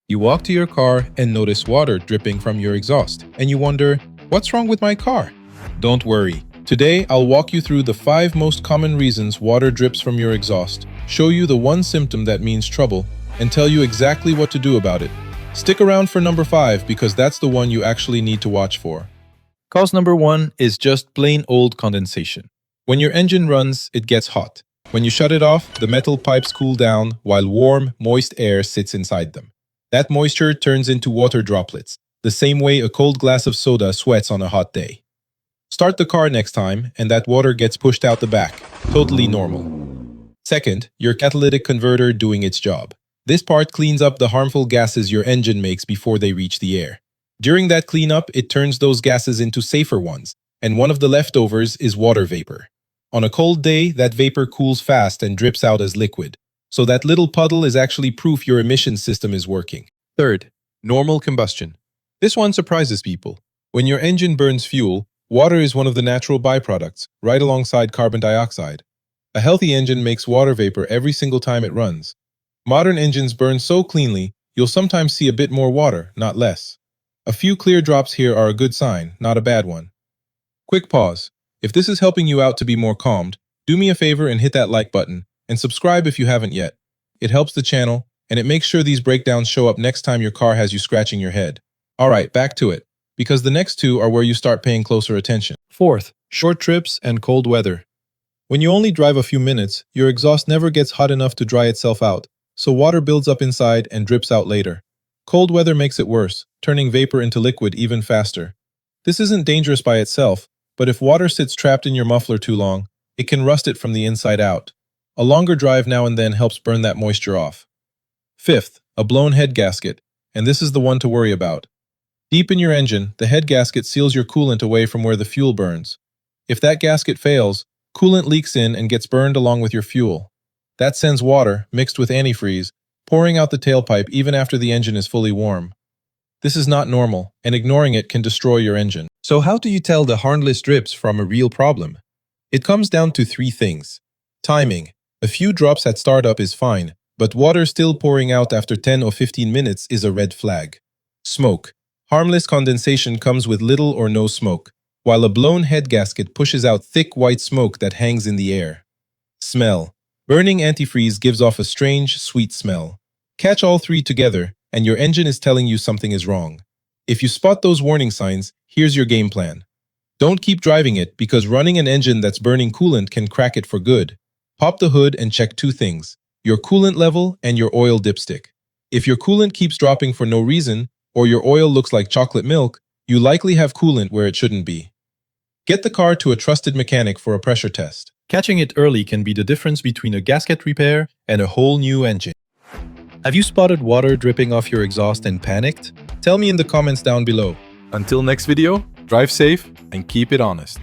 You walk to your car and notice water dripping from your exhaust, and you wonder, what's wrong with my car? Don't worry. Today, I'll walk you through the 5 most common reasons water drips from your exhaust, show you the one symptom that means trouble, and tell you exactly what to do about it. Stick around for number 5 because that's the one you actually need to watch for. Cause number 1 is just plain old condensation. When your engine runs, it gets hot. When you shut it off, the metal pipes cool down while warm, moist air sits inside them. That moisture turns into water droplets, the same way a cold glass of soda sweats on a hot day. Start the car next time, and that water gets pushed out the back. Totally normal. Second, your catalytic converter doing its job. This part cleans up the harmful gases your engine makes before they reach the air. During that cleanup, it turns those gases into safer ones, and one of the leftovers is water vapor. On a cold day, that vapor cools fast and drips out as liquid. So that little puddle is actually proof your emission system is working. Third, normal combustion. This one surprises people. When your engine burns fuel, water is one of the natural byproducts, right alongside carbon dioxide. A healthy engine makes water vapor every single time it runs. Modern engines burn so cleanly, you'll sometimes see a bit more water, not less. A few clear drops here are a good sign, not a bad one. Quick pause. If this is helping you out to be more calmed, do me a favor and hit that like button, and subscribe if you haven't yet. It helps the channel, and it makes sure these breakdowns show up next time your car has you scratching your head. Alright, back to it, because the next 2 are where you start paying closer attention. Fourth, short trips and cold weather. When you only drive a few minutes, your exhaust never gets hot enough to dry itself out, so water builds up inside and drips out later. Cold weather makes it worse, turning vapor into liquid even faster. This isn't dangerous by itself, but if water sits trapped in your muffler too long, it can rust it from the inside out. A longer drive now and then helps burn that moisture off. Fifth, a blown head gasket, and this is the one to worry about. Deep in your engine, the head gasket seals your coolant away from where the fuel burns. If that gasket fails, coolant leaks in and gets burned along with your fuel. That sends water, mixed with antifreeze, pouring out the tailpipe even after the engine is fully warm. This is not normal, and ignoring it can destroy your engine. So how do you tell the harmless drips from a real problem? It comes down to 3 things. Timing. A few drops at startup is fine, but water still pouring out after 10 or 15 minutes is a red flag. Smoke. Harmless condensation comes with little or no smoke, while a blown head gasket pushes out thick white smoke that hangs in the air. Smell. Burning antifreeze gives off a strange, sweet smell. Catch all 3 together, and your engine is telling you something is wrong. If you spot those warning signs, here's your game plan. Don't keep driving it because running an engine that's burning coolant can crack it for good. Pop the hood and check 2 things, your coolant level and your oil dipstick. If your coolant keeps dropping for no reason, or your oil looks like chocolate milk, you likely have coolant where it shouldn't be. Get the car to a trusted mechanic for a pressure test. Catching it early can be the difference between a gasket repair and a whole new engine. Have you spotted water dripping off your exhaust and panicked? Tell me in the comments down below. Until next video, drive safe and keep it honest.